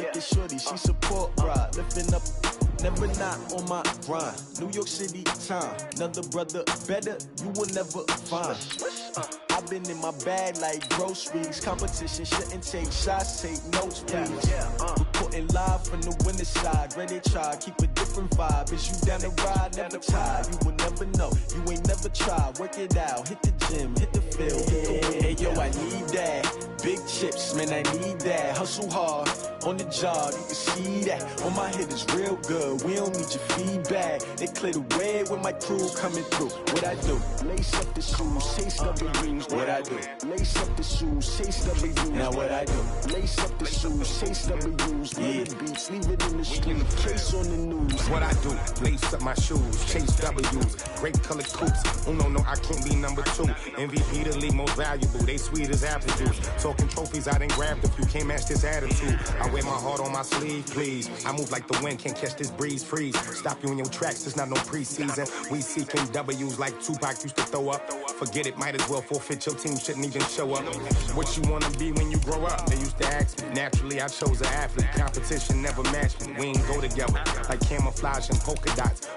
Look at shorty, she support ride, lifting up. Never not on my grind. New York City time. Another brother better, you will never find. I've been in my bag like groceries. Competition shouldn't take shots, take notes, please. Reporting live from the winter side. Ready to try, keep a different vibe. Is you down the ride, never tired. You will never know, you ain't never tried. Work it out, hit the gym, hit the field, hit the wind. Hey yo, I need that. Big chips, man, I need that. Hustle hard, on the job, you can see that. On my head is real good, we don't need your feedback. They clear the way when my crew coming through. What I do? Lace up the shoes, chase W's. What I do? Lace up the shoes, chase W's. Now what I do? Lace up the shoes, chase W's. Yeah. Beats, leave it in the street, case on the news. What I do? Lace up my shoes, chase W's. Great colored coops. Oh no, I can't be number 2. MVP the league most valuable. They sweet as apple juice. Talking trophies, I done grabbed a few. Can't match this attitude. I wear my heart on my sleeve, please. I move like the wind, can't catch this breeze, freeze. Stop you in your tracks, it's not no preseason. We seeking W's like Tupac used to throw up. Forget it, might as well forfeit. Your team shouldn't even show up. What you wanna be when you grow up? They used to ask me. Naturally, I chose an athlete. Competition never matched me. We ain't go together like camouflage and polka dots.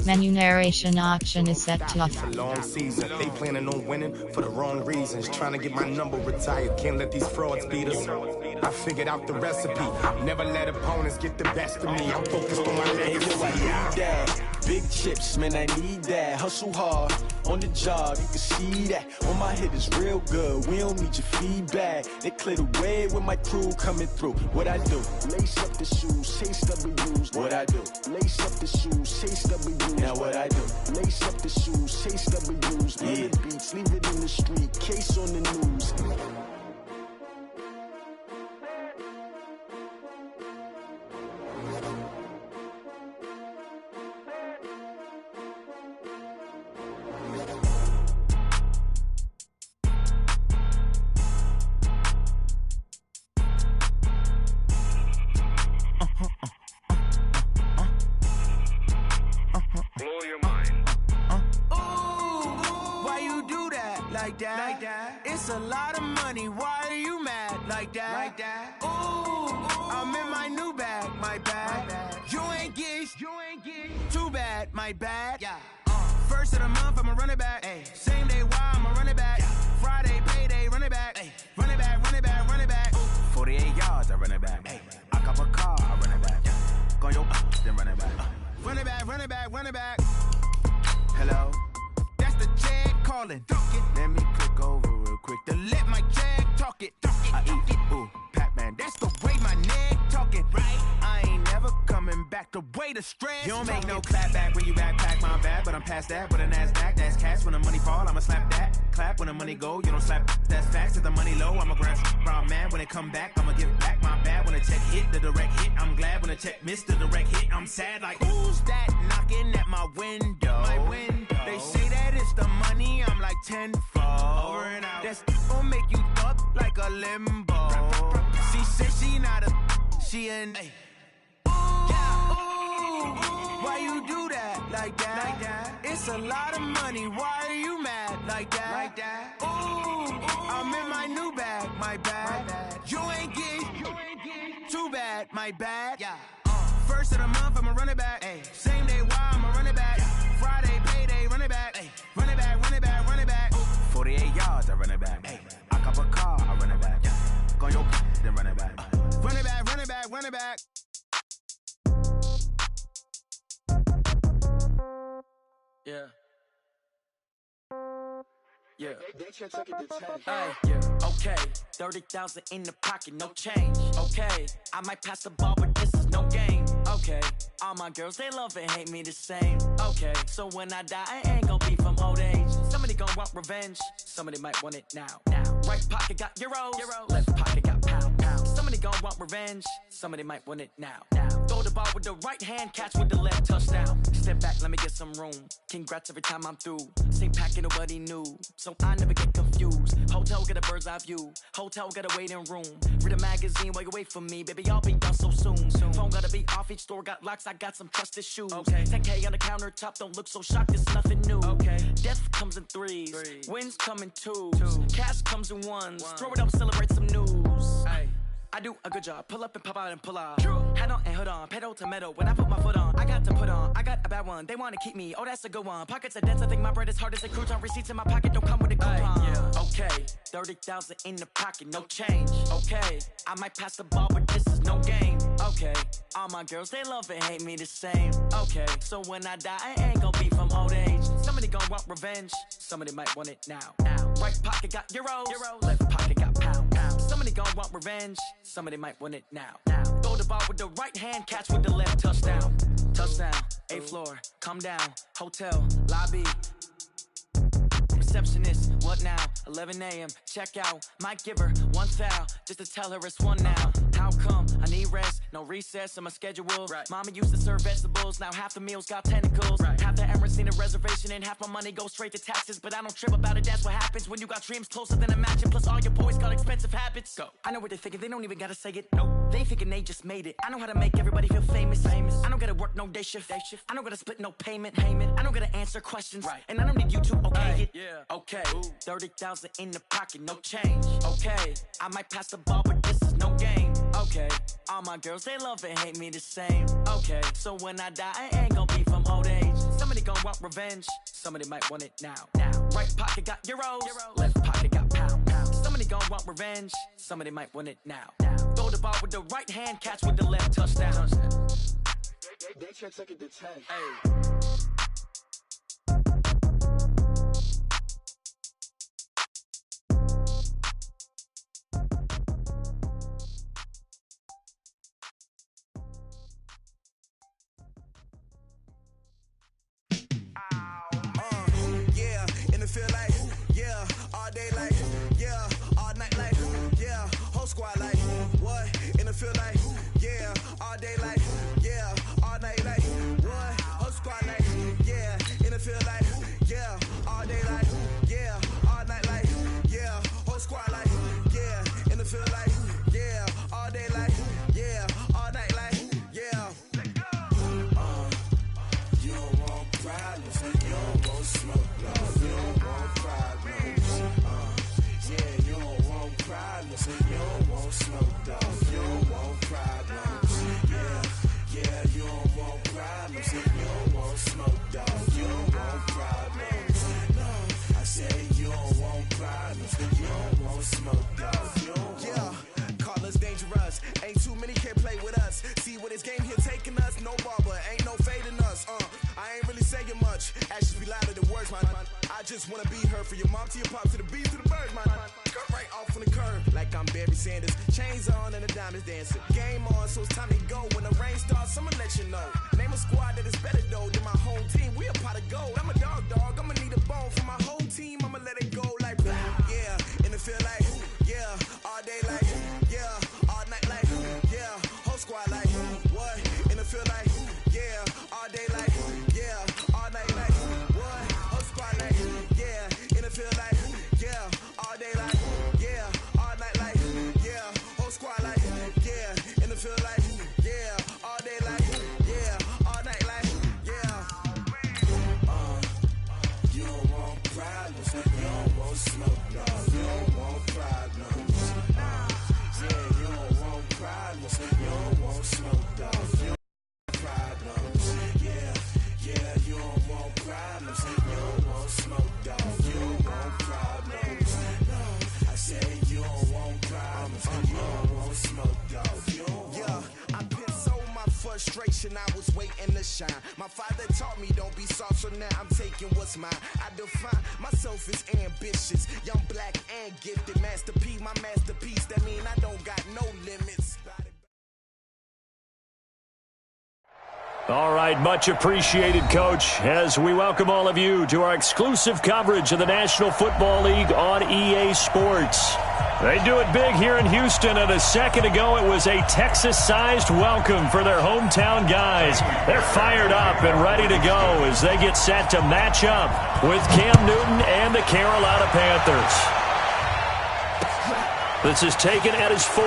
Menu narration option is set to off. A long season. They planning on winning for the wrong reasons. Trying to get my number retired. Can't let these frauds beat us. I figured out the recipe. Never let opponents get the best of me. I'm focused on my legacy. Big chips, man, I need that. Hustle hard, on the job, you can see that. On my head is real good, we don't need your feedback. They clear the way when my crew coming through. What I do? Lace up the shoes, chase W's. What I do? Lace up the shoes, chase W's. Now what I do? Lace up the shoes, chase W's. Yeah. Beats, leave it in the street, case on the news. It's a lot of money, why are you mad like that? Ooh, I'm in my new bag, my bad. You ain't get too bad, my bad. First of the month, I'ma run it back. Same day, why I'ma run it back. Friday, payday, run it back. Run it back, run it back, run it back. 48 yards, I run it back. I cop a car, I run it back. Go yo, then run it back. Run it back, run it back, run it back. Hello? That's the jag calling. Let me click over real quick to let my jag talk it. I eat it, ooh, Pac-Man. That's the way my neck talking. Right? I ain't never coming back the way the stress. You don't make no clap back when you backpack, my bad, but I'm past that. With a NASDAQ, that's cash. When the money fall, I'ma slap that. Clap when the money go, you don't slap. That's facts. If the money low, I'ma grab brown man. When it come back, I'ma give back my bad. When the check hit, the direct hit. I'm glad when the check missed the direct hit. I'm sad like, who's that knocking at my window? My window. They say that it's the money, I'm like tenfold. Over and out. That's gon' make you up like a limbo. She said she not a, she an. Ooh, why you do that like that? It's a lot of money, why are you mad like that? Ooh, I'm in my new bag, my bad. You ain't get too bad, my bad. First of the month, I'ma run it back. Same day, why I'ma run it back. Friday, payday, run it back. Run it back, run it back, run it back. 48 yards, I run it back. I cop a car, I run it back. Go yo, then run it back. Run it back, run it back, run it back. Yeah. Yeah. Hey, yeah. Okay. 30,000 in the pocket, no change. Okay. I might pass the ball, but this is no game. Okay. All my girls, they love and hate me the same. Okay. So when I die, I ain't gon' be from old age. Somebody gon' want revenge. Somebody might want it now. Right pocket got euros. Left pocket got pound. Somebody gon' want revenge. Somebody might want it now. Throw the ball with the right hand, catch with the left, touchdown. Step back, let me get some room. Congrats every time I'm through. Same packet, nobody knew. So I never get confused. Hotel get a bird's eye view. Hotel get a waiting room. Read a magazine while you wait for me. Baby, I'll be done so soon. Phone gotta be off, each store got locks. I got some trusted shoes. 10K on the countertop, don't look so shocked, it's nothing new. Death comes in threes. Wins come in twos. Cash comes in ones. Throw it up, celebrate some news. I do a good job. Pull up and pop out and pull out. Head on and hood on, pedal to metal. When I put my foot on, I got to put on. I got a bad one. They want to keep me. Oh, that's a good one. Pockets are dense. I think my bread is hard as a crouton. Receipts in my pocket don't come with a coupon. Yeah. Okay, 30,000 in the pocket, no change. Okay, I might pass the ball, but this is no game. Okay, all my girls they love and hate me the same. Okay, so when I die, I ain't gonna be from old age. Somebody gonna want revenge. Somebody might want it now. Right pocket got euros. Left pocket got pound. Somebody gonna want revenge. Somebody might want it now. Throw the ball with the right hand, catch with the left. Touchdown. Touchdown. 8th floor. Come down. Hotel. Lobby. Receptionist, what now? 11 a.m. Check out. Might give her one foul just to tell her it's one now. How come? I need rest, no recess in my schedule. Right. Mama used to serve vegetables, now half the meals got tentacles. Right. Half the Emirates seen a reservation and half my money goes straight to taxes. But I don't trip about it, that's what happens when you got dreams closer than a match. And plus all your boys got expensive habits. Go. I know what they're thinking, they don't even gotta say it. Nope. They thinking they just made it. I know how to make everybody feel famous. I don't gotta work no day shift. I don't gotta split no payment. I don't gotta answer questions. Right. And I don't need you to okay it. Yeah. Okay, 30,000 in the pocket, no change. Okay, I might pass the ball, but this is no game. Okay, all my girls, they love and hate me the same. Okay, so when I die, I ain't gonna be from old age. Somebody gonna want revenge. Somebody might want it now. Right pocket got euros. Left pocket got pound. Somebody gonna want revenge. Somebody might want it now. Throw the ball with the right hand, catch with the left. Touchdown. They check second to 10. Hey. Feel like, yeah, all day like, yeah, all night like, yeah, whole squad like, what? In the feel like, yeah, all day like, yeah, all night like, what? Whole squad like, yeah, in the feel like, yeah, all day like, yeah, all night like, yeah, whole squad like, yeah, in the feel like, yeah, all day like, yeah, all night like, yeah. You don't want problems, you don't want smoke, no, you don't want problems. Yeah, you don't want problems, you don't want smoke, dog. You don't want problems. Yeah, you don't want problems, you don't want smoke, dog. You don't want problems. No, I said you don't want problems, you don't want smoke, dog. You don't yeah, call us dangerous. Ain't too many can play with us. See what this game here taking us. No barber, ain't no fading us. I ain't really saying much. Actions be louder than words, man. I just wanna be heard. For your mom to your pop to the beat to the birds, man. Cut right off on the curb like I'm Barry Sanders. Chains on and the diamonds dancing. Game on, so it's time to go. When the rain starts, I'ma let you know. Name a squad that is better though than my home team. We a pot of gold. I'm a dog. I'ma need a bone for my whole team. I'ma let it go like yeah. And it feel like yeah. All day like yeah. All night like yeah. Whole squad like what? And it feel like yeah. All day like yeah. All night like what? Whole squad like yeah. And it feel like yeah. All day like yeah. All night like yeah. Whole squad like yeah. And it feel like yeah. All day like yeah. All night like yeah. You don't want problems, you don't want smoke, dog. You don't want problems. Yeah, you don't want problems, you don't want smoke, dog. You don't want problems. Yeah, you don't want problems, you don't want smoke, dog. You don't want problems. No, I said you don't want problems, you don't want smoke, dog. You don't yeah, I put so my frustration, I was waiting to shine. My father taught me don't be soft, so now I'm taking what's mine. I define myself as ambitious, young, black, and gifted. Master P, my masterpiece, that mean I don't got no limits. All right, much appreciated, Coach, as we welcome all of you to our exclusive coverage of the National Football League on EA Sports. They do it big here in Houston, and a second ago it was a Texas-sized welcome for their hometown guys. They're fired up and ready to go as they get set to match up with Cam Newton and the Carolina Panthers. This is taken at his 4.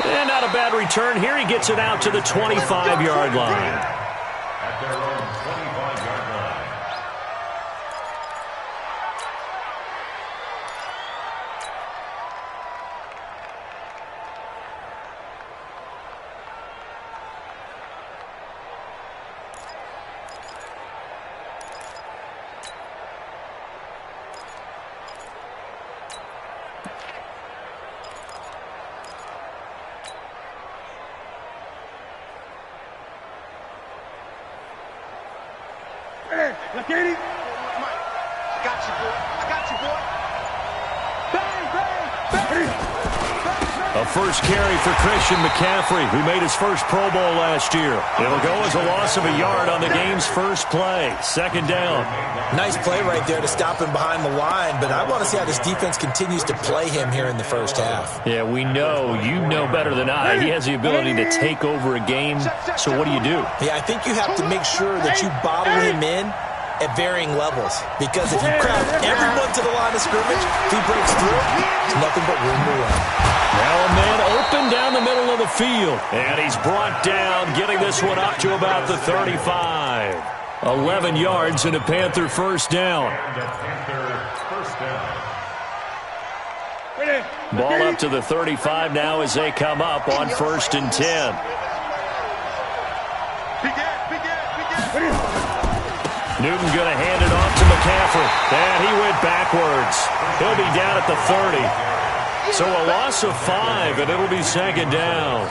And not a bad return here. He gets it out to the 25-yard line. At their own 25-yard line. I got you, boy. I got you, boy. Bang, bang, bang. A first carry for Christian McCaffrey, who made his first Pro Bowl last year. It'll go as a loss of a yard on the game's first play. Second down. Nice play right there to stop him behind the line, but I want to see how this defense continues to play him here in the first half. Yeah, we know. You know better than I. He has the ability to take over a game. So what do you do? Yeah, I think you have to make sure that you bottle him in at varying levels, because if you crowd everyone to the line of scrimmage, if he breaks through, there's nothing but room to run. Now a man open down the middle of the field, and he's brought down, getting this one up to about the 35. 11 yards and a Panther first down. Ball up to the 35 now as they come up on 1st and 10. Newton going to hand it off to McCaffrey. And he went backwards. He'll be down at the 30. So a loss of 5, and it'll be second down.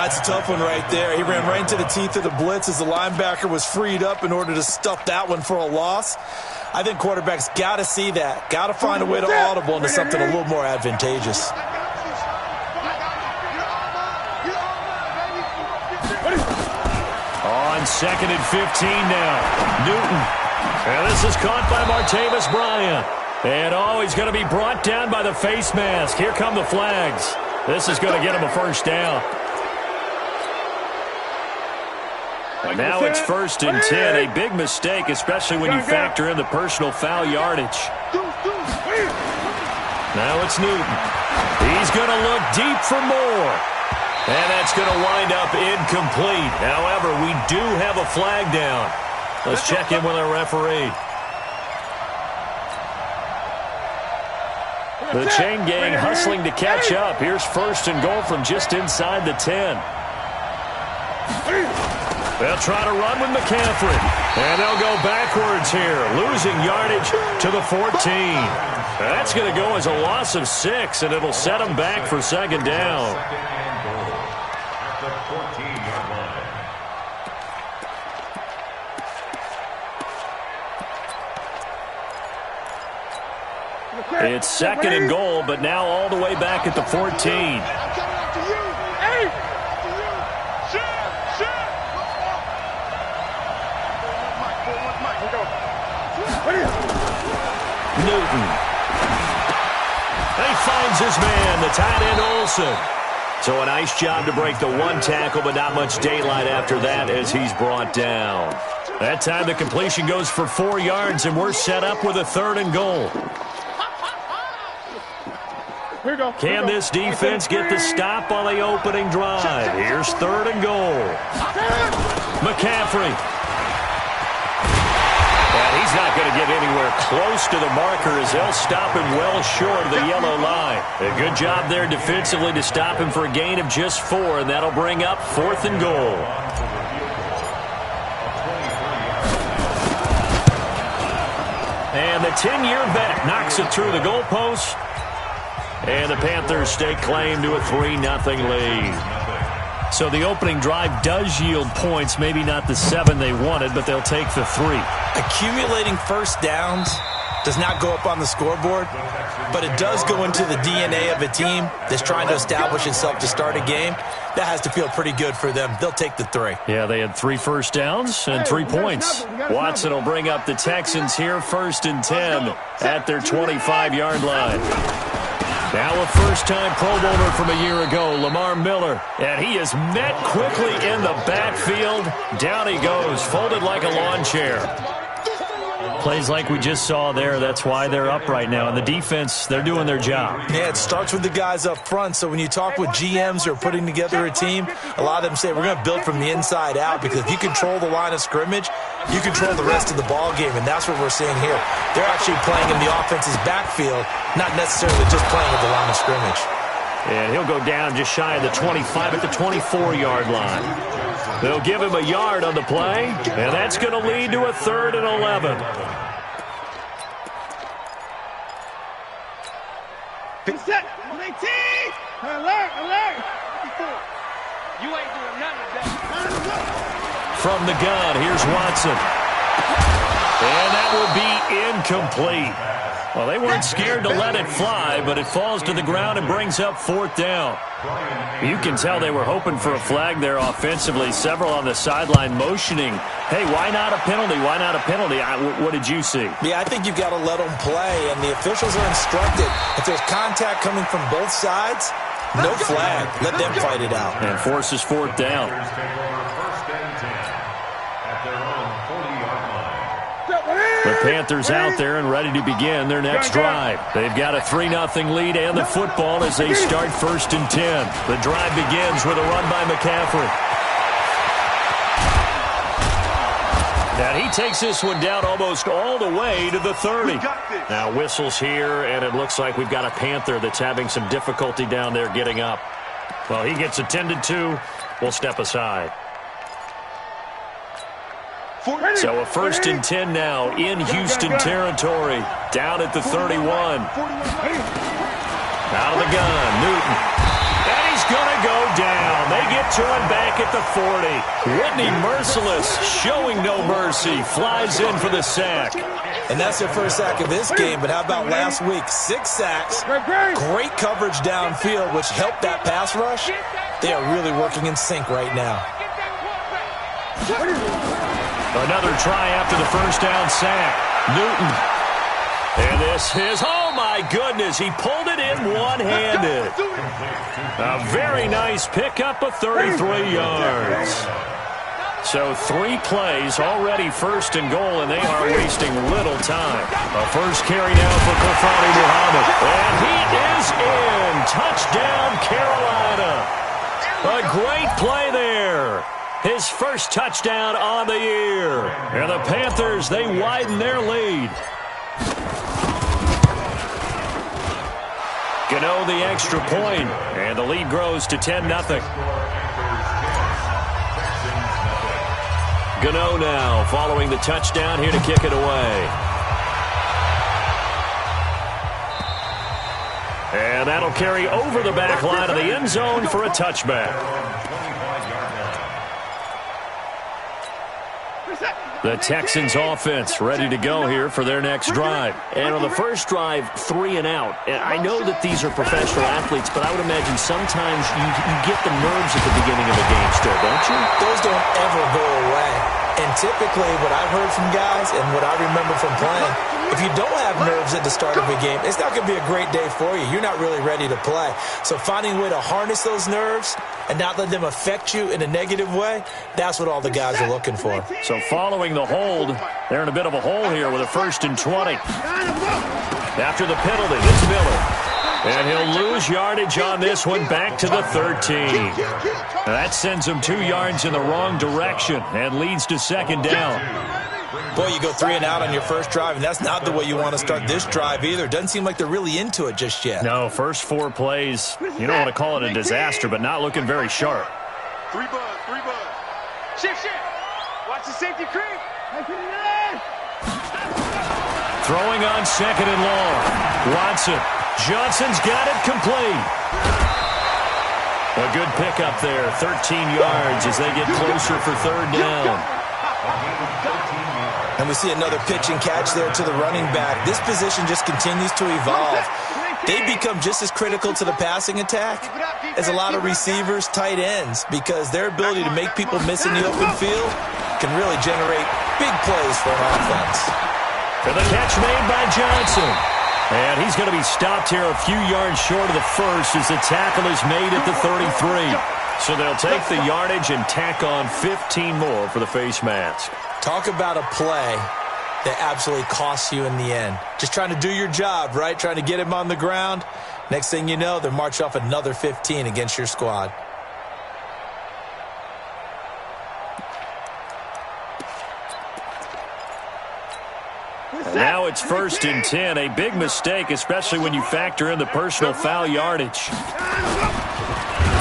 It's a tough one right there. He ran right into the teeth of the blitz as the linebacker was freed up in order to stuff that one for a loss. I think quarterbacks got to see that. Got to find a way to audible into something a little more advantageous. On 2nd and 15 now. Newton. And this is caught by Martavis Bryant. And he's going to be brought down by the face mask. Here come the flags. This is going to get him a first down. And now it's 1st and 10. A big mistake, especially when you factor in the personal foul yardage. Now it's Newton. He's going to look deep for more. And that's going to wind up incomplete. However, we do have a flag down. Let's check in with our referee. The chain gang hustling to catch up. Here's 1st and goal from just inside the 10. They'll try to run with McCaffrey. And they'll go backwards here, losing yardage to the 14. That's going to go as a loss of 6, and it'll set them back for second down. It's 2nd and goal, but now all the way back at the 14. Newton. He finds his man, the tight end Olsen. So a nice job to break the one tackle, but not much daylight after that as he's brought down. That time the completion goes for 4 yards, and we're set up with a 3rd and goal. Can this defense get the stop on the opening drive? Here's 3rd and goal. McCaffrey. And he's not going to get anywhere close to the marker as they'll stop him well short of the yellow line. A good job there defensively to stop him for a gain of just 4, and that'll bring up 4th and goal. And the 10-year vet knocks it through the goalpost. And the Panthers stake claim to a 3-0 lead. So the opening drive does yield points, maybe not the 7 they wanted, but they'll take the 3. Accumulating first downs does not go up on the scoreboard, but it does go into the DNA of a team that's trying to establish itself to start a game. That has to feel pretty good for them. They'll take the 3. Yeah, they had 3 first downs and 3 points. Watson will bring up the Texans here, 1st and 10 at their 25-yard line. Now a first-time Pro Bowler from a year ago, Lamar Miller. And he is met quickly in the backfield. Down he goes, folded like a lawn chair. Plays like we just saw there. That's why they're up right now. And the defense, they're doing their job. Yeah, it starts with the guys up front. So when you talk with GMs who are putting together a team, a lot of them say, we're going to build from the inside out, because if you control the line of scrimmage, you control the rest of the ball game, and that's what we're seeing here. They're actually playing in the offense's backfield, not necessarily just playing at the line of scrimmage. And he'll go down just shy of the 25 at the 24-yard line. They'll give him a yard on the play, and that's going to lead to a 3rd and 11. Set. 19. Alert, alert. You ain't doing nothing today. From the gun, here's Watson. And that will be incomplete. Well, they weren't scared to let it fly, but it falls to the ground and brings up 4th down. You can tell they were hoping for a flag there offensively. Several on the sideline motioning, hey, why not a penalty? Why not a penalty? What did you see? Yeah, I think you've got to let them play, and the officials are instructed. If there's contact coming from both sides, no flag. Let them fight it out. And forces 4th down. The Panthers out there and ready to begin their next drive. They've got a 3-0 lead and the football as they start 1st and 10. The drive begins with a run by McCaffrey. And he takes this one down almost all the way to the 30. Now whistles here, and it looks like we've got a Panther that's having some difficulty down there getting up. Well, he gets attended to. We'll step aside. So a 1st and 10 now in Houston territory. Down at the 31. Out of the gun, Newton. And he's going to go down. They get to him back at the 40. Whitney Merciless, showing no mercy, flies in for the sack. And that's their first sack of this game, but how about last week? 6 sacks, great coverage downfield, which helped that pass rush. They are really working in sync right now. Another try after the 1st down sack. Newton. And this is, oh my goodness, he pulled it in one-handed. A very nice pickup of 33 yards. So 3 plays, already 1st and goal, and they are wasting little time. A first carry now for Kofani Muhammad. And he is in. Touchdown, Carolina. A great play there. His first touchdown on the year. And the Panthers, they widen their lead. Gano the extra point, and the lead grows to 10-0. Gano now following the touchdown here to kick it away. And that'll carry over the back line of the end zone for a touchback. The Texans offense ready to go here for their next drive. And on the first drive, 3 and out. And I know that these are professional athletes, but I would imagine sometimes you get the nerves at the beginning of a game still, don't you? Those don't ever go away. And typically what I've heard from guys and what I remember from playing, if you don't have nerves at the start of a game, it's not going to be a great day for you. You're not really ready to play. So finding a way to harness those nerves and not let them affect you in a negative way, that's what all the guys are looking for. So following the hold, they're in a bit of a hole here with a 1st and 20. After the penalty, it's Miller. And he'll lose yardage on this one back to the 13. That sends him 2 yards in the wrong direction and leads to 2nd down. Boy, you go 3 and out on your first drive, and that's not the way you want to start this drive either. Doesn't seem like they're really into it just yet. No, first 4 plays, you don't want to call it a disaster, but not looking very sharp. 3 buzz. Shift. Watch the safety creep. Throwing on 2nd and long. Watson. Johnson's got it complete. A good pickup there, 13 yards as they get closer for 3rd down. And we see another pitch and catch there to the running back. This position just continues to evolve. They become just as critical to the passing attack as a lot of receivers, tight ends, because their ability to make people miss in the open field can really generate big plays for an offense. For the catch made by Johnson. And he's going to be stopped here a few yards short of the first as the tackle is made at the 33. So they'll take the yardage and tack on 15 more for the face mask. Talk about a play that absolutely costs you in the end. Just trying to do your job, right? Trying to get him on the ground. Next thing you know, they're march off another 15 against your squad. Now it's 1st and 10. A big mistake, especially when you factor in the personal foul yardage.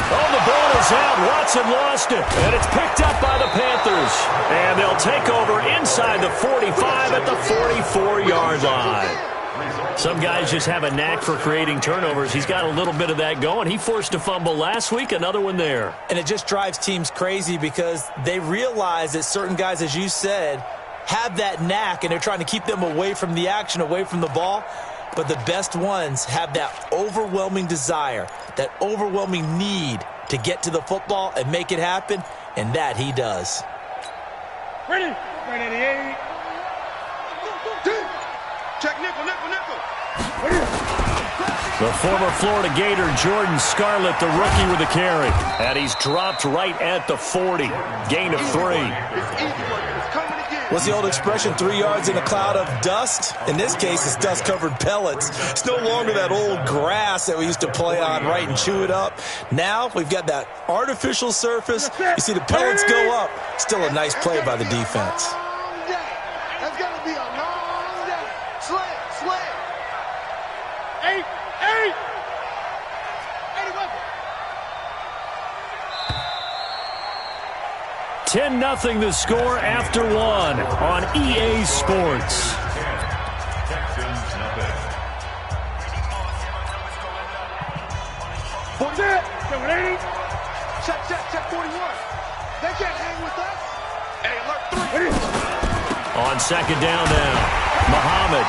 Oh, the ball is out. Watson lost it. And it's picked up by the Panthers. And they'll take over inside the 45 at the 44-yard line. Some guys just have a knack for creating turnovers. He's got a little bit of that going. He forced a fumble last week, another one there. And it just drives teams crazy because they realize that certain guys, as you said, have that knack, and they're trying to keep them away from the action, away from the ball. But the best ones have that overwhelming desire, that overwhelming need to get to the football and make it happen, and that he does. Ready? Ready. Check nickel, nickel, nickel. The former Florida Gator, Jordan Scarlett, the rookie with the carry. And he's dropped right at the 40. Gain of 3. What's the old expression, 3 yards in a cloud of dust? In this case, it's dust-covered pellets. It's no longer that old grass that we used to play on, right, and chew it up. Now we've got that artificial surface. You see the pellets go up. Still a nice play by the defense. That's going to be a long day. Slay. 8. 10-0 the score after 1 on EA Sports. Check 41. They can't hang with us. Hey, alert 3. On second down now, Muhammad.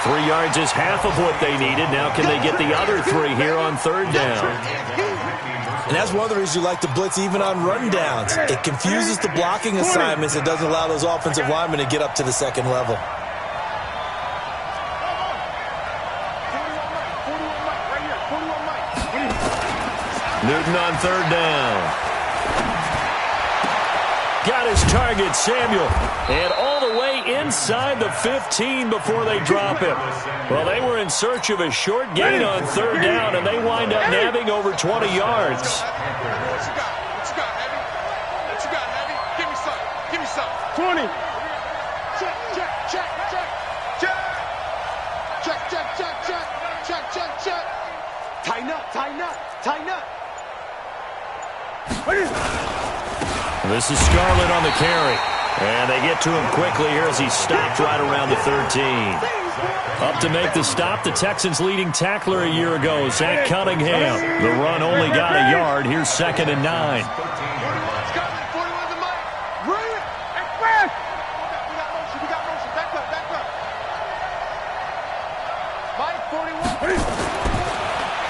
3 yards is half of what they needed. Now can they get the other 3 here on third down? And that's one of the reasons you like to blitz even on rundowns. It confuses the blocking assignments. It doesn't allow those offensive linemen to get up to the second level. Newton on third down. Got his target, Samuel. And all the way inside the 15 before they drop him. Well, they were in search of a short gain on third down, and they wind up nabbing over 20 yards. What you got, Heavy? What you got, Heavy? Give me some. 20. Check. Tighten up. This is Scarlett on the carry. And they get to him quickly here as he stopped right around the 13. Up to make the stop, the Texans' leading tackler a year ago, Zach Cunningham. The run only got a yard. Here's 2nd and 9.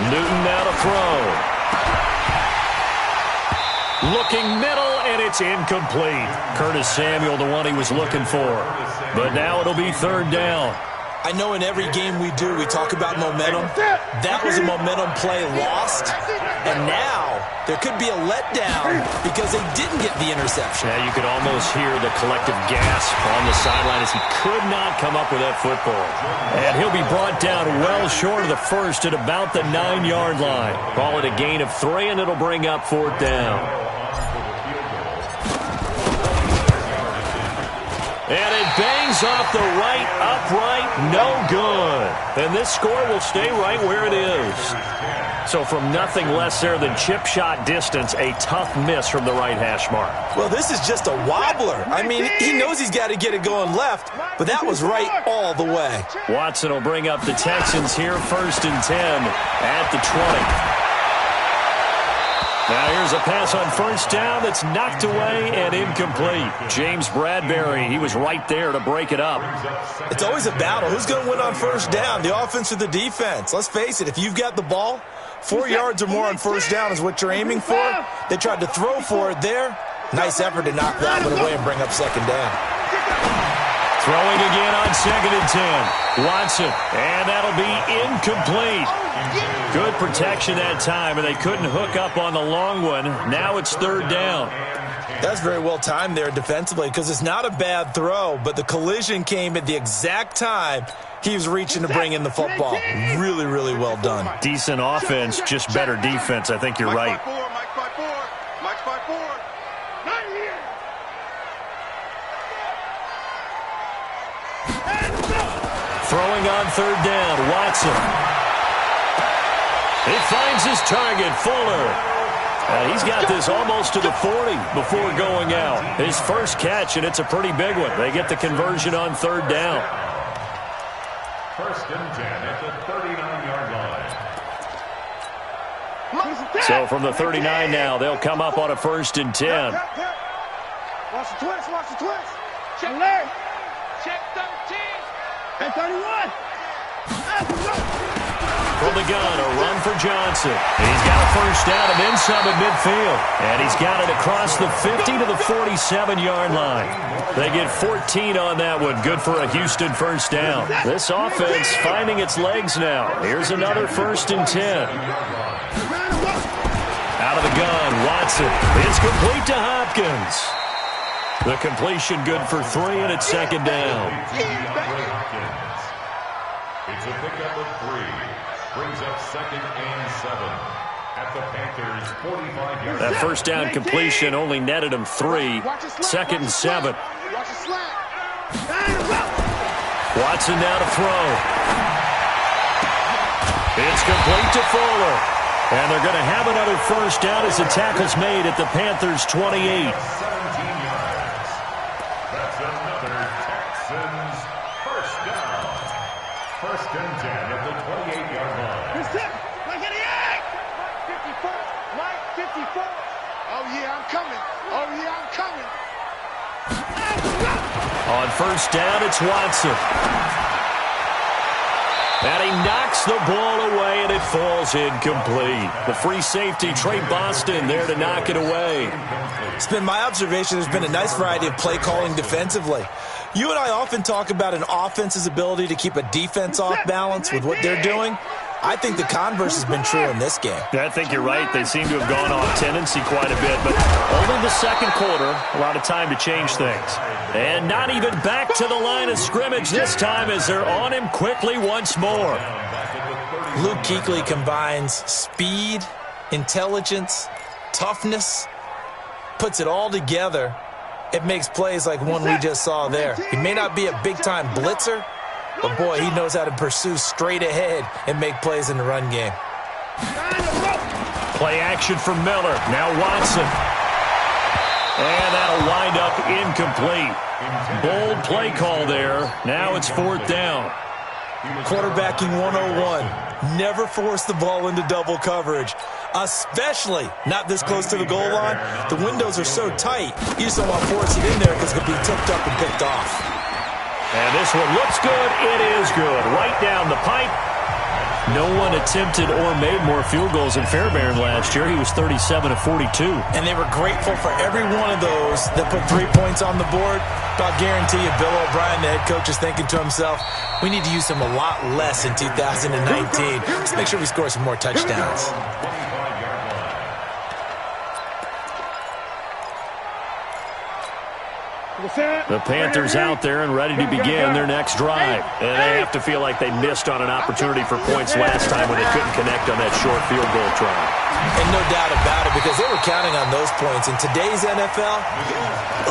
Newton now to throw. Looking middle, and it's incomplete. Curtis Samuel, the one he was looking for. But now it'll be third down. I know in every game we do, we talk about momentum. That was a momentum play lost. And now there could be a letdown because they didn't get the interception. Yeah, you could almost hear the collective gasp on the sideline as he could not come up with that football. And he'll be brought down well short of the first at about the 9-yard line. Call it a gain of 3, and it'll bring up fourth down. And it bangs off the right upright, no good. And this score will stay right where it is. So from nothing less there than chip shot distance, a tough miss from the right hash mark. Well, this is just a wobbler. I mean, he knows he's got to get it going left, but that was right all the way. Watson will bring up the Texans here, 1st and 10 at the 20. Now here's a pass on first down that's knocked away and incomplete. James Bradbury, he was right there to break it up. It's always a battle. Who's going to win on first down, the offense or the defense? Let's face it, if you've got the ball, 4 yards or more on first down is what you're aiming for. They tried to throw for it there. Nice effort to knock that one away and bring up second down. Throwing again on 2nd and 10. Watson, and that'll be incomplete. Good protection that time, and they couldn't hook up on the long one. Now it's third down. That's very well timed there defensively because it's not a bad throw, but the collision came at the exact time he was reaching to bring in the football. Really, really well done. Decent offense, just better defense. I think you're right. Mike 5-4. Throwing on third down, Watson. He finds his target, Fuller. And he's got this almost to the 40 before going out. His first catch, and it's a pretty big one. They get the conversion on third down. 1st and 10 at the 39-yard line. So from the 39 now, they'll come up on a 1st and 10. Watch the twist. Check alert. Check 13. And 31. From the gun, a run for Johnson. And he's got a first down and then some at midfield. And he's got it across the 50 to the 47-yard line. They get 14 on that one. Good for a Houston first down. This offense finding its legs now. Here's another 1st and 10. Out of the gun, Watson. It's complete to Hopkins. The completion good for 3, and it's 2nd down. It's a pickup of 3. Brings up 2nd and 7 at the Panthers' 45-yard line. That first down completion only netted him 3. 2nd and 7. Watson now to throw. It's complete to Fuller. And they're going to have another first down as the tackle's made at the Panthers' 28. 17 yards. That's another Texans first down. 1st and 10 at the 28-yard line. Like an egg! 54. Mike, 54. Oh, yeah, I'm coming. Oh, yeah, I'm coming. On first down, it's Watson. And he knocks the ball away, and it falls incomplete. The free safety, Trey Boston, there to knock it away. It's been my observation there's been a nice variety of play calling defensively. You and I often talk about an offense's ability to keep a defense off balance with what they're doing. I think the converse has been true in this game. Yeah, I think you're right. They seem to have gone off tendency quite a bit, but only the 2nd quarter, a lot of time to change things. And not even back to the line of scrimmage this time as they're on him quickly once more. Luke Kuechly combines speed, intelligence, toughness, puts it all together. It makes plays like one we just saw there. He may not be a big-time blitzer, but, boy, he knows how to pursue straight ahead and make plays in the run game. Play action from Miller. Now Watson. And that'll wind up incomplete. Bold play call there. Now it's 4th down. Quarterbacking 101. Never force the ball into double coverage, especially not this close to the goal line. The windows are so tight, you just don't want to force it in there because it could be tipped up and picked off. And this one looks good. It is good. Right down the pipe. No one attempted or made more field goals in Fairbairn last year. He was 37 of 42. And they were grateful for every one of those that put 3 points on the board. But I'll guarantee you, Bill O'Brien, the head coach, is thinking to himself, we need to use him a lot less in 2019. Let's make sure we score some more touchdowns. The Panthers out there and ready to begin their next drive. And they have to feel like they missed on an opportunity for points last time when they couldn't connect on that short field goal try. And no doubt about it, because they were counting on those points. In today's NFL,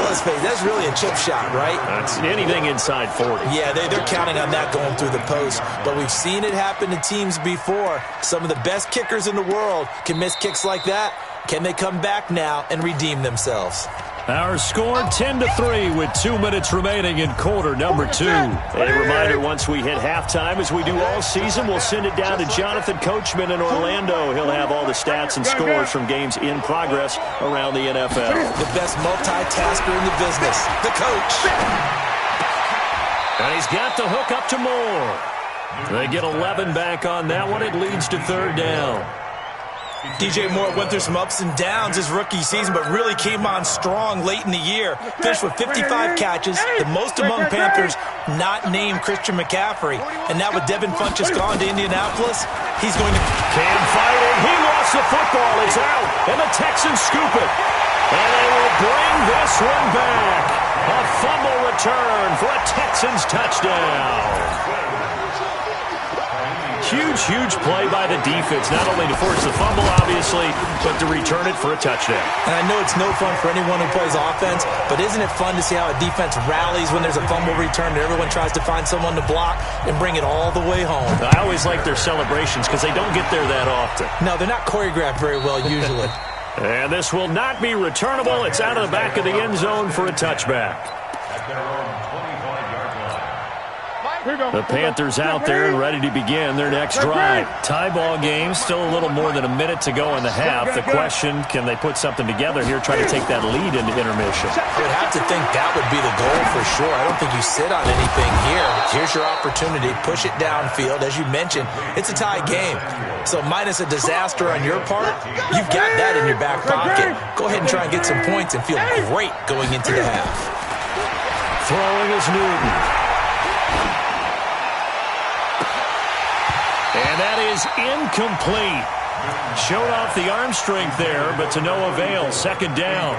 let's face it, that's really a chip shot, right? That's anything inside 40. Yeah, they're counting on that going through the post. But we've seen it happen to teams before. Some of the best kickers in the world can miss kicks like that. Can they come back now and redeem themselves? Our score 10-3 with 2 minutes remaining in quarter number 2. A reminder, once we hit halftime, as we do all season, we'll send it down to Jonathan Coachman in Orlando. He'll have all the stats and scores from games in progress around the NFL. The best multitasker in the business, the coach. And he's got the hook up to Moore. They get 11 back on that one. It leads to 3rd down. DJ Moore went through some ups and downs his rookie season, but really came on strong late in the year. Finished with 55 catches, the most among Panthers not named Christian McCaffrey. And now with Devin Funchess gone to Indianapolis, he's going to... Can fight it. He lost the football. It's out. And the Texans scoop it. And they will bring this one back. A fumble return for a Texans touchdown. Huge play by the defense, not only to force the fumble, obviously, but to return it for a touchdown. And I know it's no fun for anyone who plays offense, but isn't it fun to see how a defense rallies when there's a fumble return and everyone tries to find someone to block and bring it all the way home? I always like their celebrations because they don't get there that often. No, they're not choreographed very well usually. And this will not be returnable. It's out of the back of the end zone for a touchback. At their own 25-yard line. The Panthers out there and ready to begin their next drive. Tie ball game, still a little more than a minute to go in the half. The question, can they put something together here, try to take that lead into intermission? I would have to think that would be the goal for sure. I don't think you sit on anything here. Here's your opportunity. Push it downfield. As you mentioned, it's a tie game. So minus a disaster on your part, you've got that in your back pocket. Go ahead and try and get some points and feel great going into the half. Throwing is Newton. And that is incomplete. Showed off the arm strength there, but to no avail. Second down.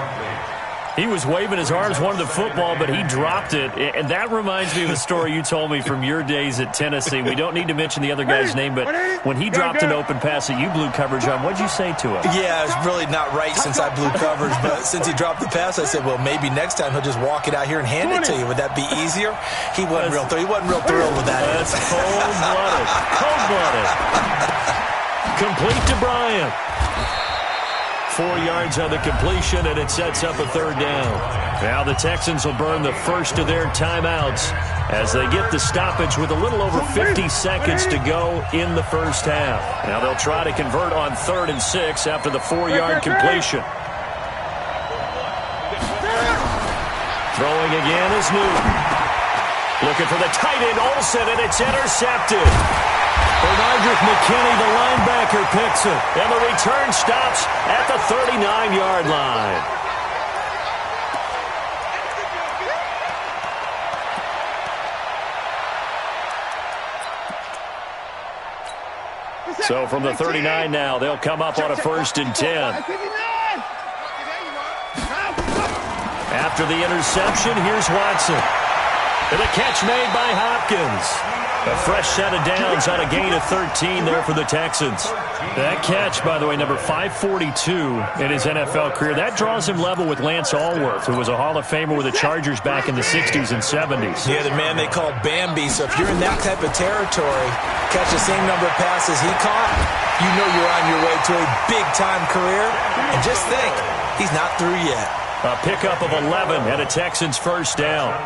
He was waving his arms, wanted the football, but he dropped it. And that reminds me of a story you told me from your days at Tennessee. We don't need to mention the other guy's name, but when he dropped an open pass that you blew coverage on, what'd you say to him? Yeah, it's really not right since I blew coverage, but since he dropped the pass, I said, well, maybe next time he'll just walk it out here and hand it to you. Would that be easier? He wasn't real thrilled with that. That's cold-blooded. Cold-blooded. Complete to Bryant. 4 yards on the completion, and it sets up a third down. Now the Texans will burn the first of their timeouts as they get the stoppage with a little over 50 seconds to go in the first half. Now they'll try to convert on 3rd and 6 after the 4-yard completion. Throwing again is Newton. Looking for the tight end, Olsen, and it's intercepted. Bernardrick McKinney, the linebacker, picks it. And the return stops at the 39-yard line. So from the 39 now, they'll come up on a 1st and 10. After the interception, here's Watson. And a catch made by Hopkins. A fresh set of downs on a gain of 13 there for the Texans. That catch, by the way, number 542 in his NFL career. That draws him level with Lance Allworth, who was a Hall of Famer with the Chargers back in the 60s and 70s. Yeah, the man they call Bambi. So if you're in that type of territory, catch the same number of passes he caught, you know you're on your way to a big-time career. And just think, he's not through yet. A pickup of 11 and a Texans first down.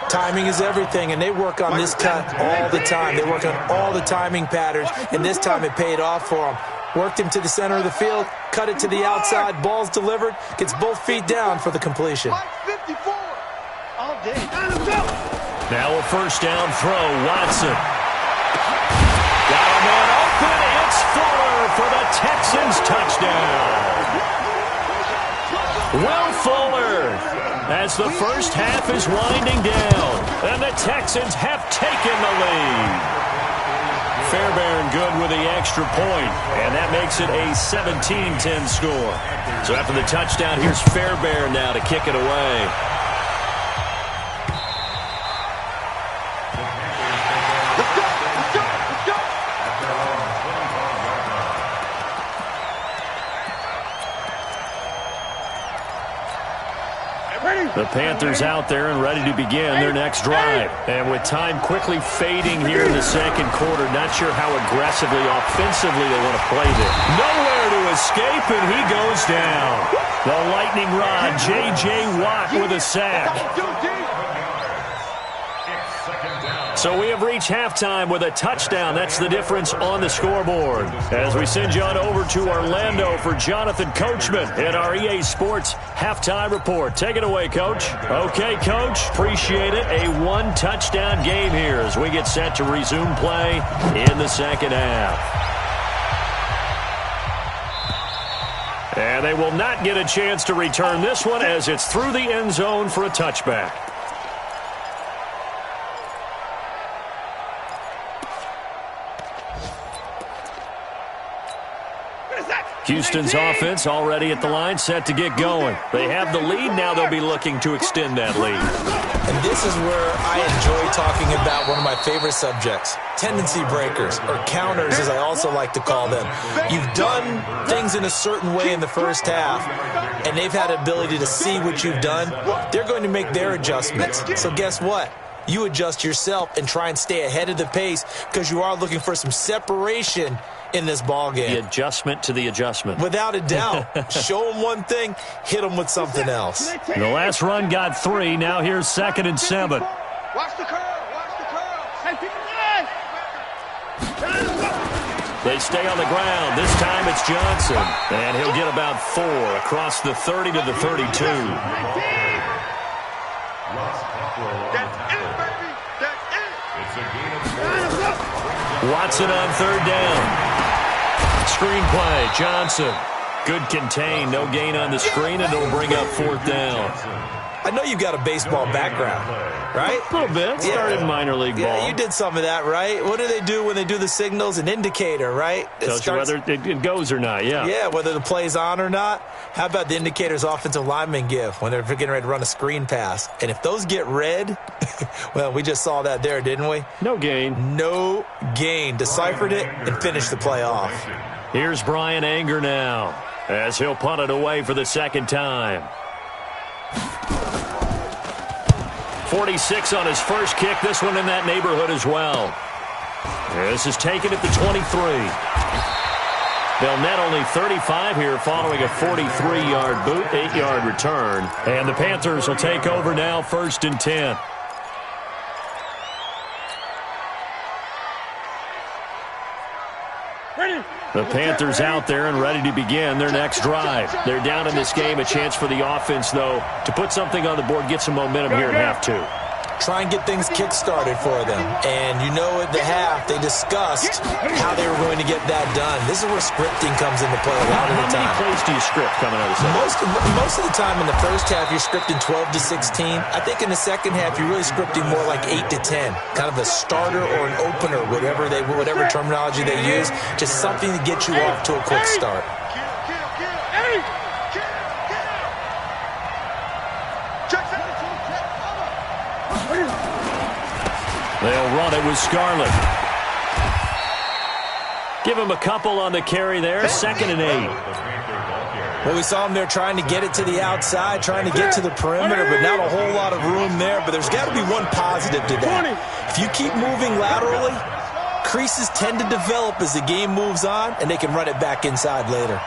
Timing is everything, and they work on this cut all the time. They work on all the timing patterns, and this time it paid off for them. Worked him to the center of the field, cut it to the outside, ball's delivered, gets both feet down for the completion. Now a first down throw, Watson. Got a man open, it's Fuller for the Texans touchdown. Will Fuller, as the first half is winding down, and the Texans have taken the lead. Fairbairn good with the extra point, and that makes it a 17-10 score. So after the touchdown, here's Fairbairn now to kick it away. The Panthers out there and ready to begin their next drive. And with time quickly fading here in the second quarter, not sure how aggressively, offensively they want to play this. Nowhere to escape, and he goes down. The lightning rod, J.J. Watt with a sack. So we have reached halftime with a touchdown. That's the difference on the scoreboard. As we send you on over to Orlando for Jonathan Coachman in our EA Sports Halftime Report. Take it away, Coach. Okay, Coach. Appreciate it. A one-touchdown game here as we get set to resume play in the second half. And they will not get a chance to return this one as it's through the end zone for a touchback. Houston's offense already at the line, set to get going. They have the lead. Now they'll be looking to extend that lead. And this is where I enjoy talking about one of my favorite subjects, tendency breakers, or counters as I also like to call them. You've done things in a certain way in the first half, and they've had the ability to see what you've done. They're going to make their adjustments. So guess what? You adjust yourself and try and stay ahead of the pace because you are looking for some separation in this ball game. The adjustment to the adjustment. Without a doubt. Show them one thing, hit them with something else. The last run got 3. Now here's 2nd and 7. Watch the curl. Watch the curl. Hey, They stay on the ground. This time it's Johnson. And he'll get about 4 across the 30 to the 32. That's it, baby. That's it. It's a gain of 4. Watson on 3rd down. Screen play, Johnson. Good contain, no gain on the screen, and it'll bring up 4th down. I know you've got a baseball background, right? A little bit. Started minor league ball. Yeah, you did some of that, right? What do they do when they do the signals? An indicator, right? Tells you whether it goes or not, yeah. Yeah, whether the play's on or not. How about the indicators offensive linemen give when they're getting ready to run a screen pass? And if those get red, well, we just saw that there, didn't we? No gain. No gain. Deciphered it and finished the play off. Here's Brian Anger now as he'll punt it away for the 2nd time. 46 on his first kick. This one in that neighborhood as well. This is taken at the 23. They'll net only 35 here following a 43-yard boot, 8-yard return. And the Panthers will take over now, 1st and 10. The Panthers out there and ready to begin their next drive. They're down in this game. A chance for the offense, though, to put something on the board, get some momentum here in half 2. Try and get things kick-started for them. And you know at the half, they discussed how they were going to get that done. This is where scripting comes into play a lot of the time. How many plays do you script coming out of the second? Most of the time in the first half, you're scripting 12 to 16. I think in the second half, you're really scripting more like 8 to 10. Kind of a starter or an opener, whatever terminology they use. Just something to get you off to a quick start. They'll run it with Scarlett. Give him a couple on the carry there. 2nd and 8. Well, we saw him there trying to get it to the outside, trying to get to the perimeter, but not a whole lot of room there. But there's got to be one positive to that. If you keep moving laterally, creases tend to develop as the game moves on, and they can run it back inside later.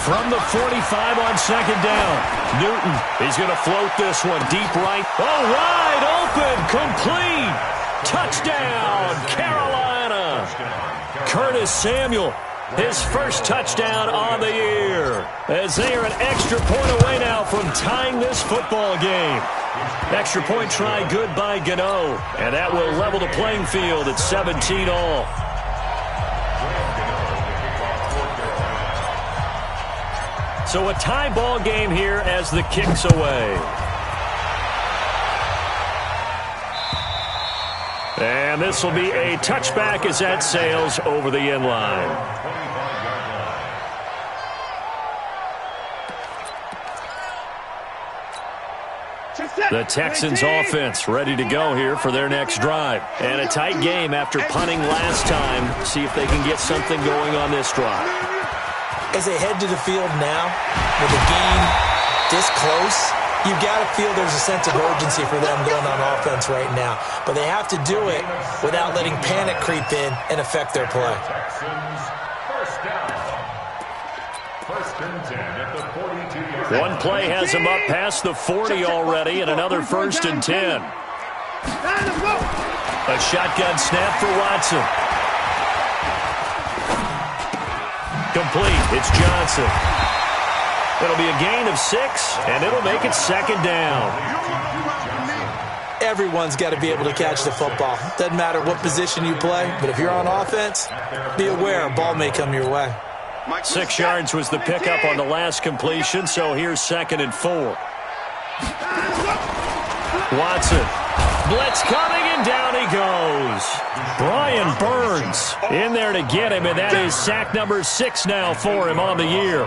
From the 45 on 2nd down. Newton, he's going to float this one deep right. Oh, wide open, complete. Touchdown, Carolina. Curtis Samuel, his first touchdown on the year. As they are an extra point away now from tying this football game. Extra point try good by Gano. And that will level the playing field at 17 all. So a tie ball game here as the kick's away. And this will be a touchback as that sails over the end line. The Texans offense ready to go here for their next drive. And a tight game after punting last time. See if they can get something going on this drive. As they head to the field now, with the game this close, you've got to feel there's a sense of urgency for them going on offense right now. But they have to do it without letting panic creep in and affect their play. First down. 1st and 10 at the 42-yard. One play has him up past the 40 already, and another 1st and 10. A shotgun snap for Watson. Complete. It's Johnson. It'll be a gain of 6, and it'll make it 2nd down. Everyone's got to be able to catch the football. Doesn't matter what position you play, but if you're on offense, be aware a ball may come your way. 6 yards was the pickup on the last completion, so here's 2nd and 4. Watson. Blitz coming, and down he goes. Brian Burns in there to get him, and that is sack number 6 now for him on the year.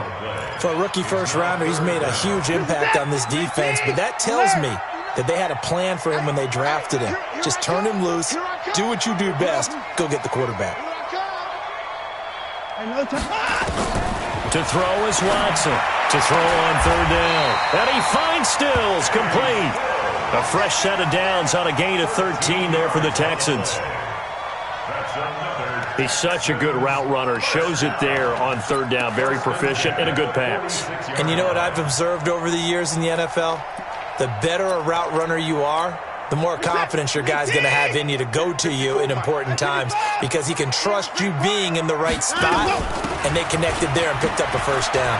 For a rookie first-rounder, he's made a huge impact on this defense, but that tells me that they had a plan for him when they drafted him. Just turn him loose, do what you do best, go get the quarterback. To throw is Watson. To throw on 3rd down. And he finds Stills, complete. A fresh set of downs on a gain of 13 there for the Texans. He's such a good route runner. Shows it there on 3rd down. Very proficient and a good pass. And you know what I've observed over the years in the NFL? the better a route runner you are, the more confidence your guy's going to have in you to go to you in important times because he can trust you being in the right spot, and they connected there and picked up a first down.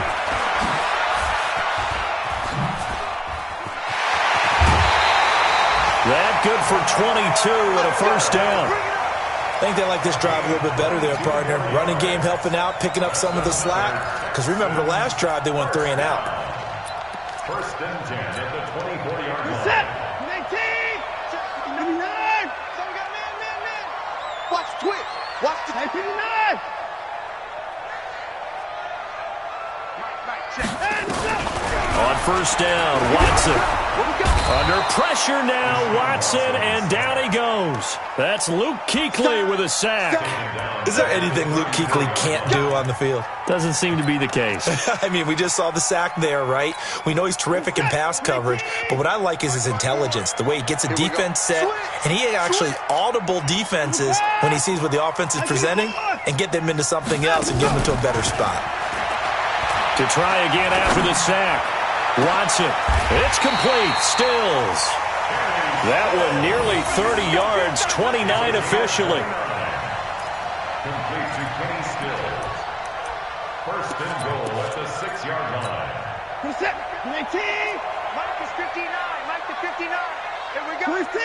That good for 22 and a first down. I think they like this drive a little bit better there, partner. Running game helping out, picking up some of the slack. Because remember, the last drive they went 3 and out. First and 10 at the 24-yard line. Set. 19. 59. Watch the twitch. Watch the 59. On first down, Watson. Under pressure now, Watson, and down he goes. That's Luke Kuechly with a sack. Is there anything Luke Kuechly can't do on the field? Doesn't seem to be the case. I mean, we just saw the sack there, right? We know he's terrific in pass coverage, but what I like is his intelligence, the way he gets a defense set, and he actually audible defenses when he sees what the offense is presenting and get them into something else and get them into a better spot. To try again after the sack. Watson, it's complete, Stills. That one nearly 30 yards, 29 officially. Complete to Kenny Stills. First and goal at the 6-yard line. Who's that? 19. Mike is 59. Mike to 59. Here we go. 26.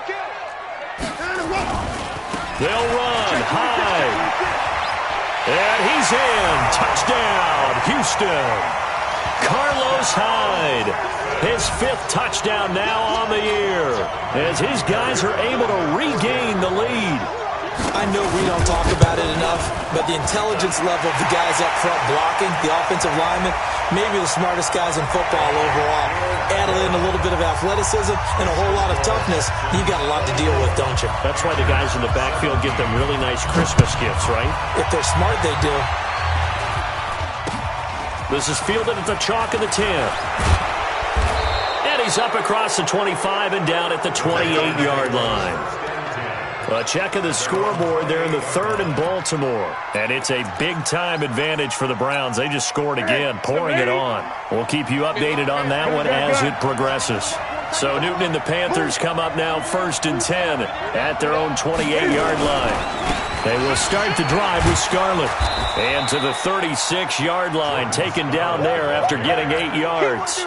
Kill. They'll run high. And he's in. Touchdown, Houston. Carlos Hyde, his 5th touchdown now on the year, as his guys are able to regain the lead. I know we don't talk about it enough, but the intelligence level of the guys up front blocking, the offensive linemen, maybe the smartest guys in football overall. Add in a little bit of athleticism and a whole lot of toughness, you've got a lot to deal with, don't you? That's why the guys in the backfield get them really nice Christmas gifts, right? If they're smart, they do. This is fielded at the chalk of the 10. And he's up across the 25 and down at the 28-yard line. A check of the scoreboard there in the 3rd and Baltimore. And it's a big-time advantage for the Browns. They just scored again, pouring it on. We'll keep you updated on that one as it progresses. So Newton and the Panthers come up now 1st and 10 at their own 28-yard line. They will start the drive with Scarlett. And to the 36-yard line, taken down there after getting 8 yards.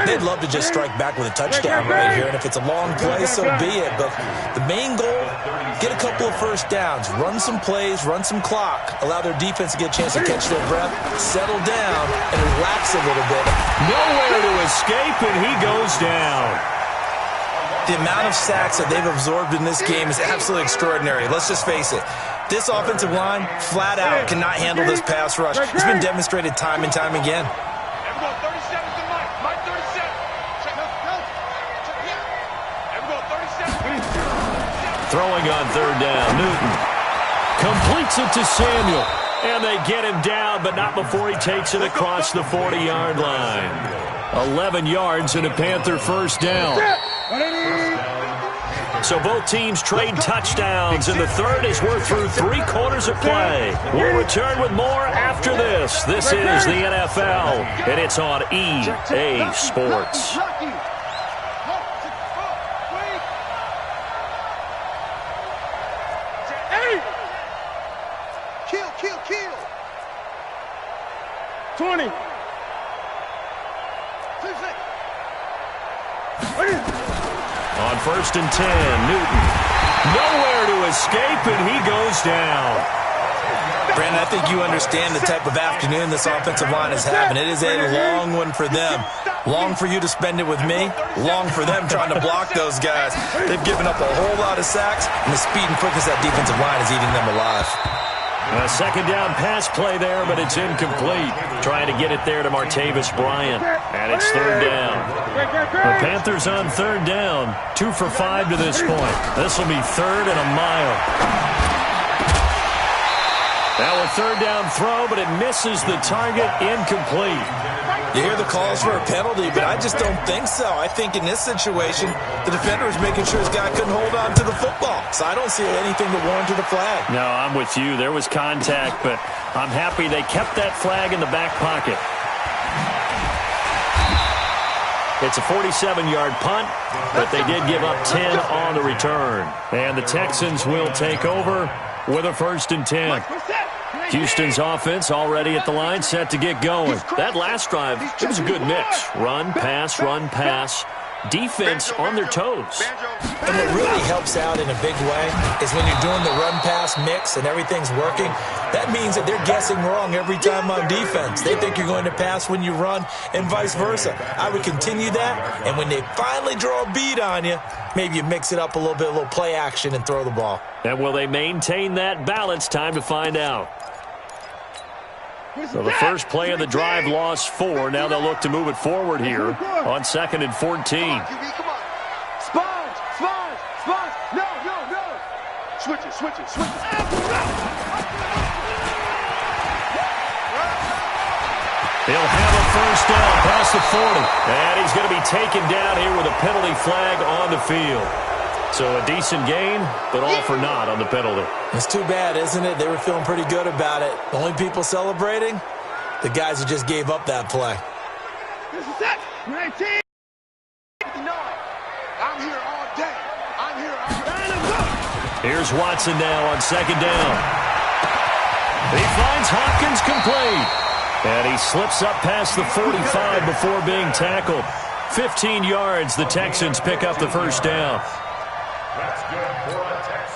They'd love to just strike back with a touchdown right here, and if it's a long play, so be it. But the main goal, get a couple of first downs, run some plays, run some clock, allow their defense to get a chance to catch their breath, settle down, and relax a little bit. Nowhere to escape, and he goes down. The amount of sacks that they've absorbed in this game is absolutely extraordinary. Let's just face it. This offensive line, flat out, cannot handle this pass rush. It's been demonstrated time and time again. Throwing on 3rd down, Newton completes it to Samuel. And they get him down, but not before he takes it across the 40-yard line. 11 yards and a Panther first down. So both teams trade touchdowns, and the 3rd as we're through 3 quarters of play. We'll return with more after this. This is the NFL, and it's on EA Sports. Kill. 20. On 1st and 10, Newton. Nowhere to escape, and he goes down. Brandon, I think you understand the type of afternoon this offensive line is having. It is a long one for them. Long for you to spend it with me. Long for them trying to block those guys. They've given up a whole lot of sacks, and the speed and quickness of that defensive line is eating them alive. A 2nd down pass play there, but it's incomplete. Trying to get it there to Martavis Bryant. And it's 3rd down. The Panthers on 3rd down. 2 for 5 to this point. This will be 3rd and a mile. Now a 3rd down throw, but it misses the target, incomplete. You hear the calls for a penalty, but I just don't think so. I think in this situation, the defender is making sure his guy couldn't hold on to the football. So I don't see anything that warranted a flag. No, I'm with you. There was contact, but I'm happy they kept that flag in the back pocket. It's a 47-yard punt, but they did give up 10 on the return. And the Texans will take over with a 1st and 10. Houston's offense already at the line, set to get going. That last drive, it was a good mix. Run, pass, run, pass. Defense on their toes. And what really helps out in a big way is when you're doing the run-pass mix and everything's working, that means that they're guessing wrong every time on defense. They think you're going to pass when you run and vice versa. I would continue that, and when they finally draw a beat on you, maybe you mix it up a little bit, a little play action, and throw the ball. And will they maintain that balance? Time to find out. So the first play of the drive lost 4. Now they'll look to move it forward here on 2nd and 14. Come on. Sponge. No. Switch it. He'll have a first down past the 40. And he's going to be taken down here with a penalty flag on the field. So a decent gain, but all for naught on the penalty. It's too bad, isn't it? They were feeling pretty good about it. The only people celebrating, the guys who just gave up that play. This is it. 19. I'm here all day. Here's Watson now on 2nd down. He finds Hopkins complete. And he slips up past the 45 before being tackled. 15 yards, the Texans pick up the first down.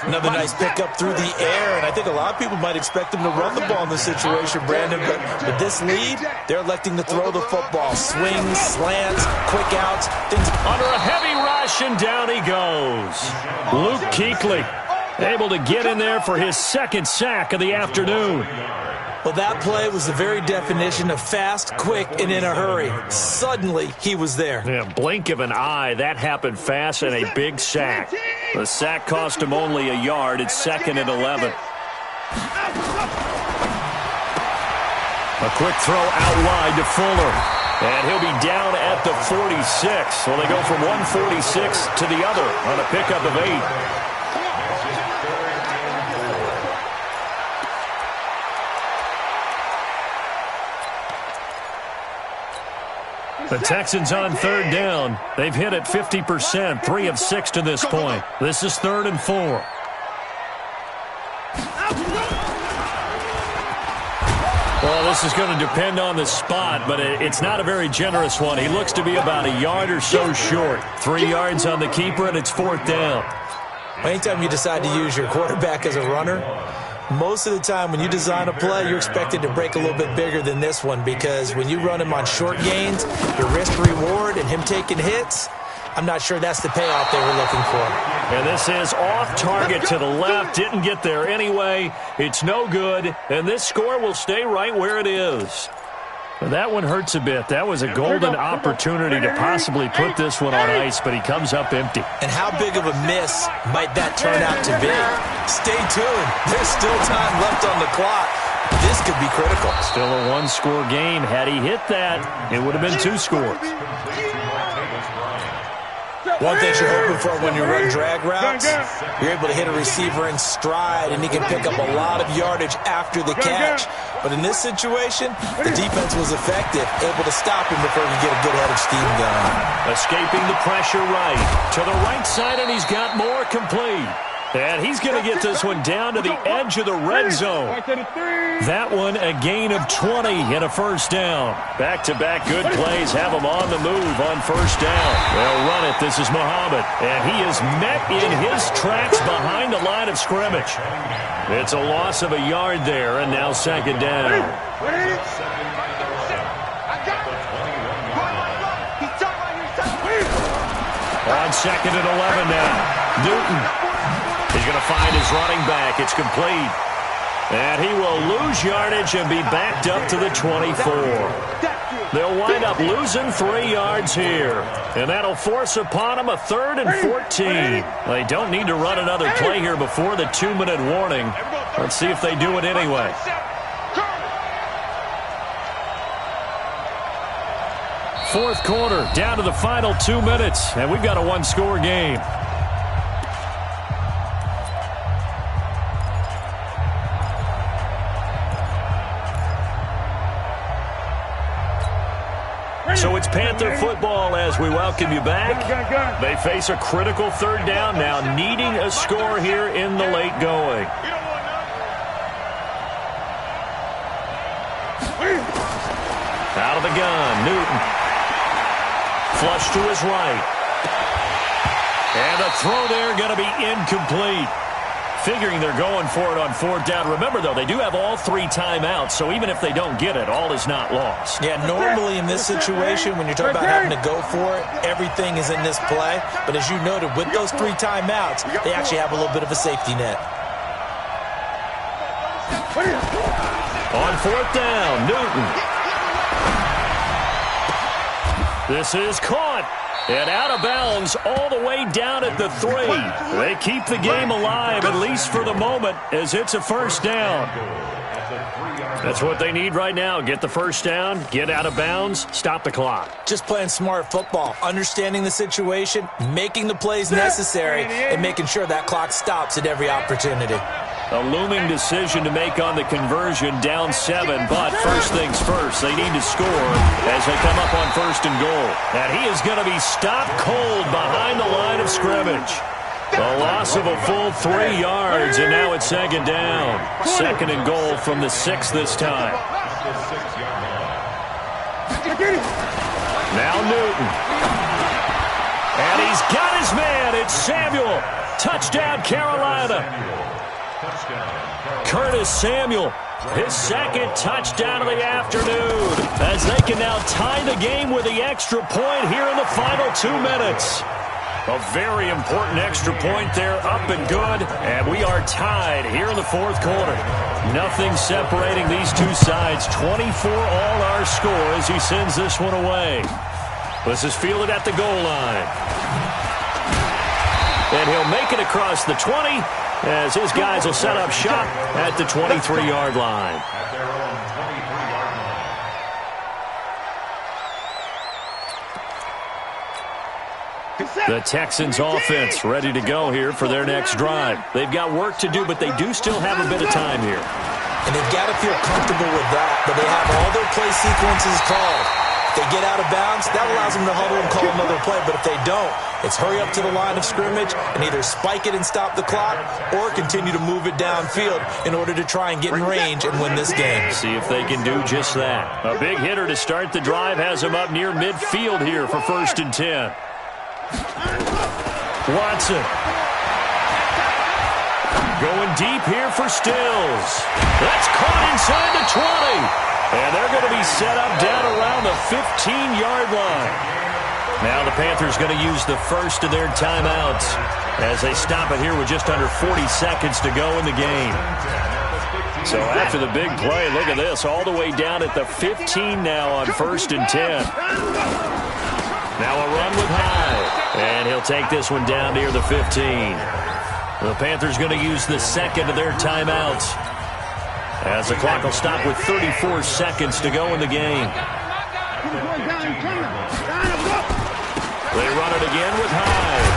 Another nice pickup through the air, and I think a lot of people might expect them to run the ball in this situation, Brandon, but with this lead, they're electing to throw the football. Swings, slants, quick outs, things. Under a heavy rush, and down he goes. Luke Kuechly able to get in there for his 2nd sack of the afternoon. Well, that play was the very definition of fast, quick, and in a hurry. Suddenly, he was there. Yeah, blink of an eye, that happened fast, and a big sack. The sack cost him only a yard. It's 2nd and 11. A quick throw out wide to Fuller. And he'll be down at the 46. Well, they go from 146 to the other on a pickup of 8. The Texans on 3rd down. They've hit it 50%, 3 of 6 to this point. This is 3rd and 4. Well, this is going to depend on the spot, but it's not a very generous one. He looks to be about a yard or so short. 3 yards on the keeper, and it's 4th down. Anytime you decide to use your quarterback as a runner, most of the time when you design a play, you're expected to break a little bit bigger than this one, because when you run him on short gains, your risk-reward and him taking hits, I'm not sure that's the payoff they were looking for. And this is off target to the left. Didn't get there anyway. It's no good, and this score will stay right where it is. That one hurts a bit. That was a golden opportunity to possibly put this one on ice, but he comes up empty. And how big of a miss might that turn out to be? Stay tuned. There's still time left on the clock. This could be critical. Still a 1-score game. Had he hit that, it would have been 2 scores. One thing you're hoping for when you run drag routes, you're able to hit a receiver in stride, and he can pick up a lot of yardage after the catch. But in this situation, the defense was effective, able to stop him before he could get a good head of steam going. Escaping the pressure right. To the right side, and he's got more complete. And he's going to get this one down to the edge of the red zone. That one a gain of 20 and a first down. Back-to-back good plays have him on the move on first down. They'll run it. This is Muhammad. And he is met in his tracks behind the line of scrimmage. It's a loss of a yard there, and now 2nd down. On 2nd and 11 now. Newton. He's going to find his running back. It's complete. And he will lose yardage and be backed up to the 24. They'll wind up losing 3 yards here. And that'll force upon them a 3rd and 14. They don't need to run another play here before the 2-minute warning. Let's see if they do it anyway. Fourth quarter, down to the final 2 minutes. And we've got a 1-score game. So it's Panther football as we welcome you back. They face a critical third down now, needing a score here in the late going. Out of the gun, Newton. Flush to his right. And a throw there going to be incomplete. Figuring they're going for it on fourth down. Remember, though, they do have all 3 timeouts, so even if they don't get it, all is not lost. Yeah, normally in this situation, when you're talking about having to go for it, everything is in this play. But as you noted, with those 3 timeouts, they actually have a little bit of a safety net. On fourth down, Newton. This is caught. And out of bounds all the way down at the 3. They keep the game alive, at least for the moment, as it's a first down. That's what they need right now. Get the first down, get out of bounds, stop the clock. Just playing smart football, understanding the situation, making the plays necessary, and making sure that clock stops at every opportunity. A looming decision to make on the conversion, down 7, but first things first, they need to score as they come up on first and goal. And he is going to be stopped cold behind the line of scrimmage. A loss of a full 3 yards, and now it's second down. Second and goal from the 6 this time. Now Newton. And he's got his man. It's Samuel. Touchdown, Carolina. Curtis Samuel, his second touchdown of the afternoon, as they can now tie the game with the extra point here in the final 2 minutes. A very important extra point there, up and good, and we are tied here in the fourth quarter. Nothing separating these two sides. 24 all our score as he sends this one away. This is fielded at the goal line. And he'll make it across the 20 as his guys will set up shop at the 23-yard line. The Texans offense ready to go here for their next drive. They've got work to do, but they do still have a bit of time here. And they've got to feel comfortable with that, but they have all their play sequences called. If they get out of bounds, that allows them to huddle and call another play, but if they don't, it's hurry up to the line of scrimmage and either spike it and stop the clock or continue to move it downfield in order to try and get in range and win this game. See if they can do just that. A big hitter to start the drive has him up near midfield here for 1st and 10. Watson. Going deep here for Stills. That's caught inside the 20. And they're going to be set up down around the 15-yard line. Now the Panthers going to use the first of their timeouts as they stop it here with just under 40 seconds to go in the game. So after the big play, look at this, all the way down at the 15 now on 1st and 10. Now a run with Hyde, and he'll take this one down near the 15. The Panthers going to use the second of their timeouts as the clock will stop with 34 seconds to go in the game. They run it again with Hyde.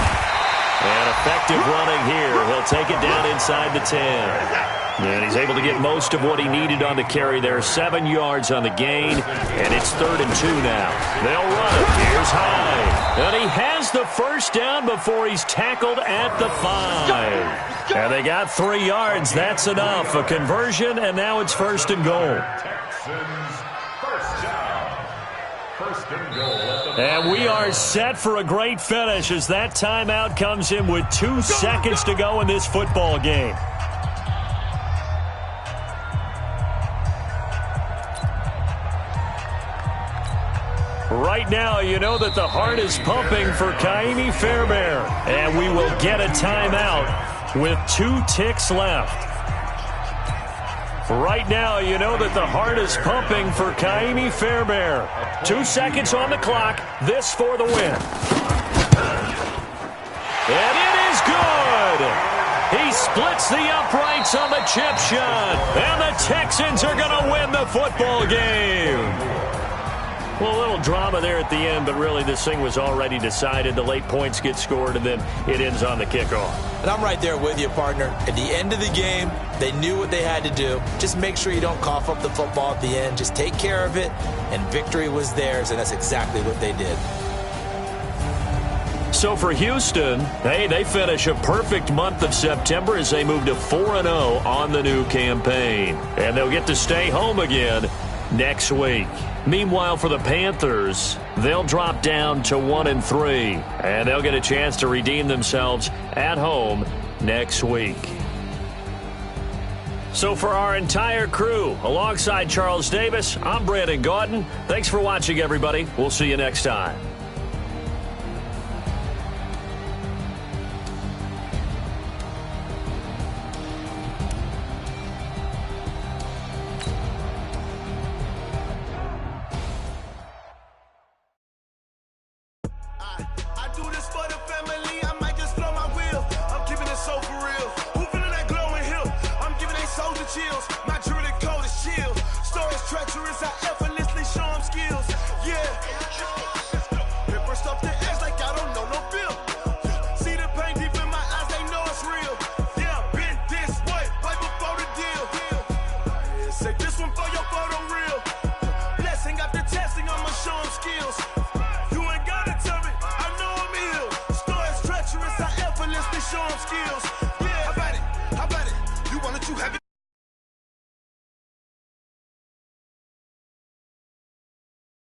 And effective running here. He'll take it down inside the 10. And he's able to get most of what he needed on the carry there. 7 yards on the gain. And it's 3rd and 2 now. They'll run it. Here's Hyde. And he has the first down before he's tackled at the 5. And they got 3 yards. That's enough. A conversion, and now it's 1st and goal. And we are set for a great finish as that timeout comes in with 2 seconds to go in this football game. Right now, you know that the heart is pumping for Kaimi Fairbairn. And we will get a timeout with 2 ticks left. Right now, you know that the heart is pumping for Kaimi Fairbairn. 2 seconds on the clock. This for the win. And it is good. He splits the uprights on the chip shot. And the Texans are going to win the football game. Well, a little drama there at the end, but really this thing was already decided. The late points get scored, and then it ends on the kickoff. And I'm right there with you, partner. At the end of the game, they knew what they had to do. Just make sure you don't cough up the football at the end. Just take care of it, and victory was theirs, and that's exactly what they did. So for Houston, hey, they finish a perfect month of September as they move to 4-0 on the new campaign. And they'll get to stay home again next week. Meanwhile, for the Panthers, they'll drop down to 1-3, and they'll get a chance to redeem themselves at home next week. So for our entire crew, alongside Charles Davis, I'm Brandon Gaudin. Thanks for watching, everybody. We'll see you next time. Chills, my jewelry code is chill. Stories treacherous, I effortlessly show them skills. Yeah, paper stuff that acts like I don't know no bill. See the pain deep in my eyes, they know it's real. Yeah, been this way, right before the deal. Say this one for your photo reel. Blessing after testing, I'ma show them skills. You ain't gotta tell me, I know I'm ill. Stories treacherous, I effortlessly show them skills. Yeah, how about it? You wanted to have it.